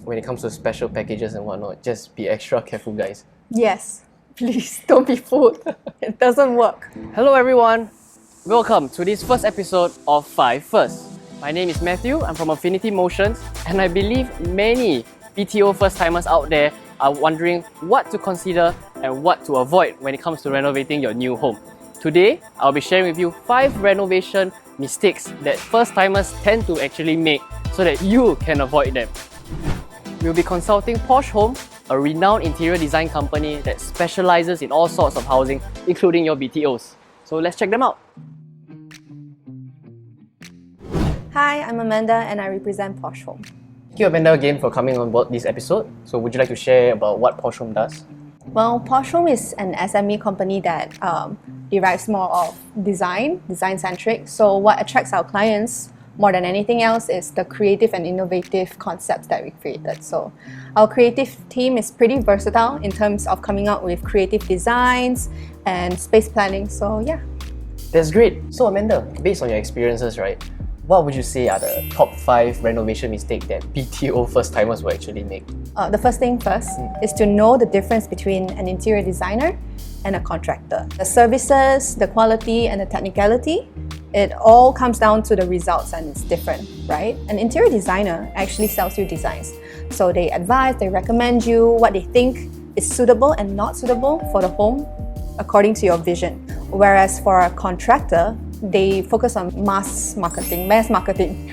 when it comes to special packages and whatnot, just be extra careful, guys. Yes, please don't be fooled. It doesn't work. Hello everyone, welcome to this first episode of 5 First. My name is Matthew, I'm from AffinityMotions, and I believe many BTO first-timers out there are wondering what to consider and what to avoid when it comes to renovating your new home. Today, I'll be sharing with you 5 renovation mistakes that first-timers tend to actually make so that you can avoid them. We'll be consulting Posh Home, a renowned interior design company that specializes in all sorts of housing, including your BTOs. So let's check them out. Hi, I'm Amanda and I represent Posh Home. Thank you, Amanda, again for coming on board this episode. So would you like to share about what Posh Home does? Well, Posh Home is an SME company that derives more of design-centric. So what attracts our clients more than anything else is the creative and innovative concepts that we created. So our creative team is pretty versatile in terms of coming up with creative designs and space planning. So yeah. That's great. So Amanda, based on your experiences, right, what would you say are the top 5 renovation mistakes that BTO first-timers will actually make? The first thing first is to know the difference between an interior designer and a contractor. The services, the quality, and the technicality, it all comes down to the results and it's different, right? An interior designer actually sells you designs. So they advise, they recommend you what they think is suitable and not suitable for the home according to your vision. Whereas for a contractor, they focus on mass marketing.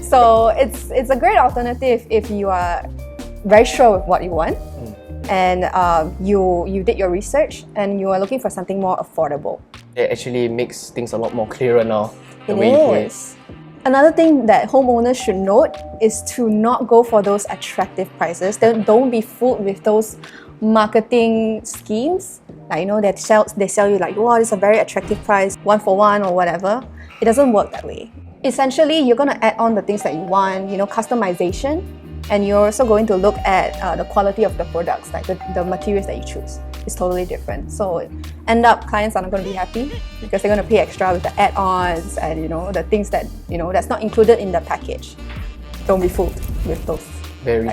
So it's a great alternative if you are very sure with what you want and you did your research and you are looking for something more affordable. It actually makes things a lot more clearer now. It is. Another thing that homeowners should note is to not go for those attractive prices. Don't be fooled with those marketing schemes. Like, they sell you like, wow, this is a very attractive price, 1 for 1 or whatever. It doesn't work that way. Essentially, you're going to add on the things that you want, customization, and you're also going to look at the quality of the products, like the materials that you choose. It's totally different. So end up clients are not going to be happy because they're going to pay extra with the add-ons and the things that that's not included in the package. Don't be fooled with those. Very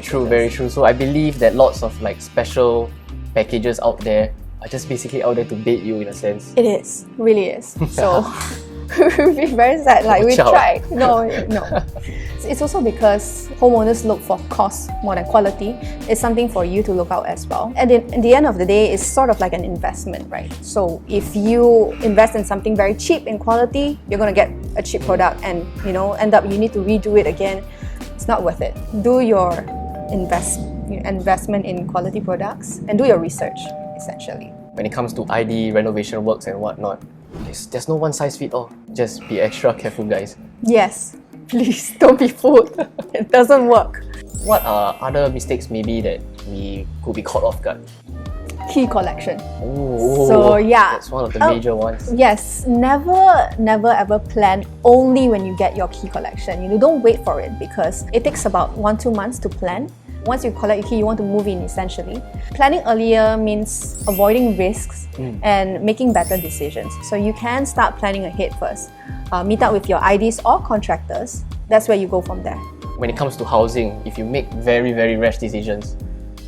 true. So I believe that lots of special packages out there are just basically out there to bait you in a sense. It is, really is. So we'll be very sad. We tried. No. It's also because homeowners look for cost more than quality. It's something for you to look out as well. And at the end of the day, it's sort of like an investment, right? So if you invest in something very cheap in quality, you're going to get a cheap product and end up you need to redo it again. It's not worth it. Do your investment in quality products and do your research, essentially. When it comes to ID, renovation works and whatnot, there's no one size fits all. Just be extra careful, guys. Yes, please don't be fooled. It doesn't work. What are other mistakes maybe that we could be caught off guard? Key collection. Oh, so yeah, that's one of the major ones. Yes, never ever plan only when you get your key collection. Don't wait for it because it takes about 1-2 months to plan. Once you collect your key, you want to move in essentially. Planning earlier means avoiding risks and making better decisions. So you can start planning ahead first. Meet up with your IDs or contractors. That's where you go from there. When it comes to housing, if you make very, very rash decisions,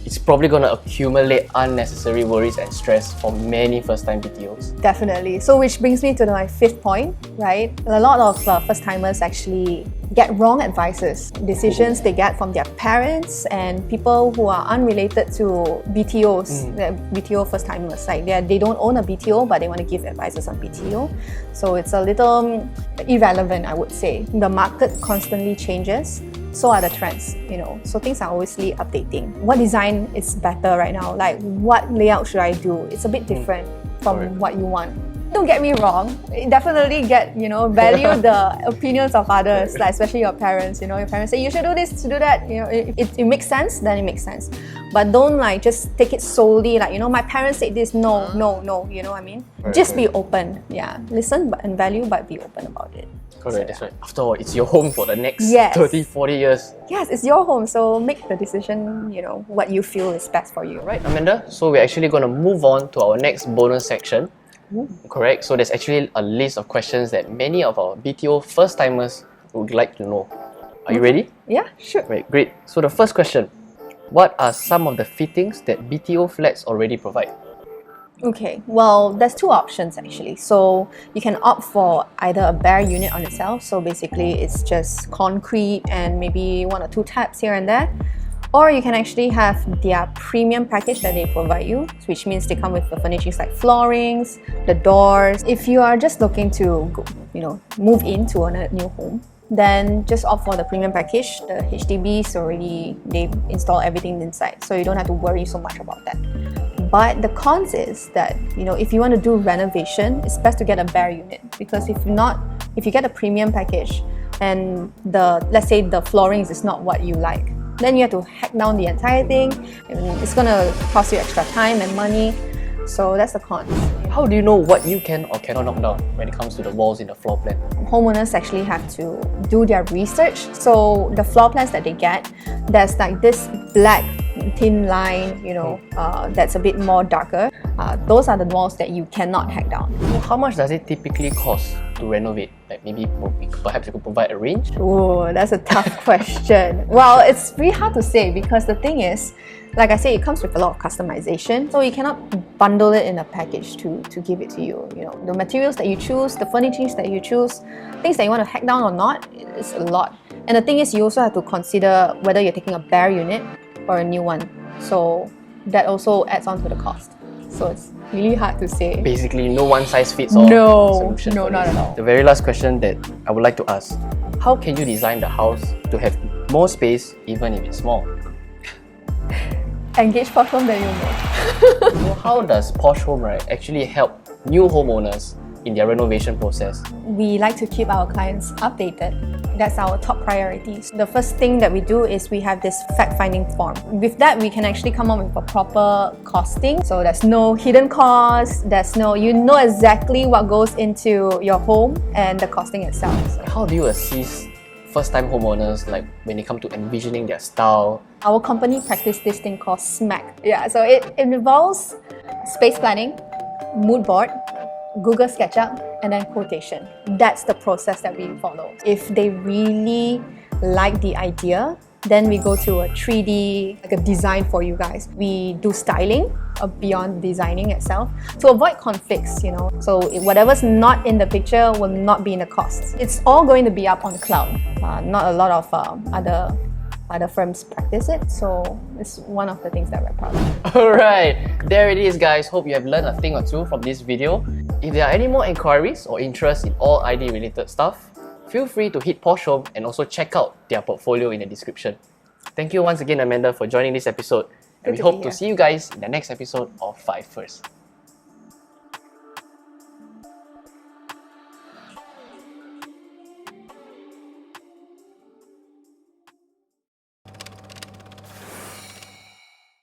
it's probably going to accumulate unnecessary worries and stress for many first-time BTOs. Definitely. So which brings me to my 5th point, right? A lot of first-timers actually get wrong advices, decisions they get from their parents and people who are unrelated to BTOs, the BTO first-timers. Like they don't own a BTO, but they want to give advices on BTO. So it's a little irrelevant, I would say. The market constantly changes. So are the trends, so things are always updating. What design is better right now? Like what layout should I do? It's a bit different from what you want. Don't get me wrong, definitely value the opinions of others, like especially your parents. Your parents say you should do this, to do that. If it makes sense, then it makes sense. But don't just take it solely my parents said this, no, you know what I mean? Just be open, listen and value, but be open about it. Correct, that's right. After all, it's your home for the next 30, 40 years. Yes, it's your home, so make the decision, what you feel is best for you. Right, Amanda? So we're actually going to move on to our next bonus section. Correct? So there's actually a list of questions that many of our BTO first-timers would like to know. Are you ready? Yeah, sure. Right, great. So the first question, what are some of the fittings that BTO flats already provide? Okay, well, there's two options actually. So you can opt for either a bare unit on itself, so basically it's just concrete and maybe one or two taps here and there, or you can actually have their premium package that they provide you, which means they come with the furnishings like floorings, the doors. If you are just looking to move into a new home, then just opt for the premium package. The HDBs already, they install everything inside, so you don't have to worry so much about that. But the cons is that, if you want to do renovation, it's best to get a bare unit, because if you get a premium package and let's say the floorings is not what you like, then you have to hack down the entire thing, and it's gonna cost you extra time and money. So that's the cons. How do you know what you can or cannot knock down when it comes to the walls in the floor plan? Homeowners actually have to do their research. So the floor plans that they get, there's like this black thin line, that's a bit more darker. Those are the walls that you cannot hack down. How much does it typically cost to renovate? Like maybe perhaps you could provide a range? Oh, that's a tough question. Well, it's really hard to say, because the thing is, like I say, it comes with a lot of customization, so you cannot bundle it in a package to give it to you. The materials that you choose, the furnishings that you choose, things that you want to hack down or not, it's a lot. And the thing is, you also have to consider whether you're taking a bare unit or a new one. So that also adds on to the cost. So it's really hard to say. Basically, no one-size-fits-all solution. No, not at all. The very last question that I would like to ask, how can you design the house to have more space even if it's small? Engage Posh Home, then you'll know. So how does Posh Home actually help new homeowners in their renovation process? We like to keep our clients updated. That's our top priorities. The first thing that we do is we have this fact-finding form. With that, we can actually come up with a proper costing. So there's no hidden costs, you know exactly what goes into your home and the costing itself. How do you assist first-time homeowners, like when they come to envisioning their style? Our company practices this thing called SMAC. Yeah, so it involves space planning, mood board, Google SketchUp, and then quotation. That's the process that we follow. If they really like the idea, then we go to a 3D, like a design for you guys. We do styling beyond designing itself to avoid conflicts, So whatever's not in the picture will not be in the costs. It's all going to be up on the cloud. Not a lot of other firms practice it, so it's one of the things that we're proud of. Alright, there it is guys. Hope you have learned a thing or two from this video. If there are any more inquiries or interest in all ID related stuff, feel free to hit Posh Home and also check out their portfolio in the description. Thank you once again, Amanda, for joining this episode, and we hope to see you guys in the next episode of 5 First.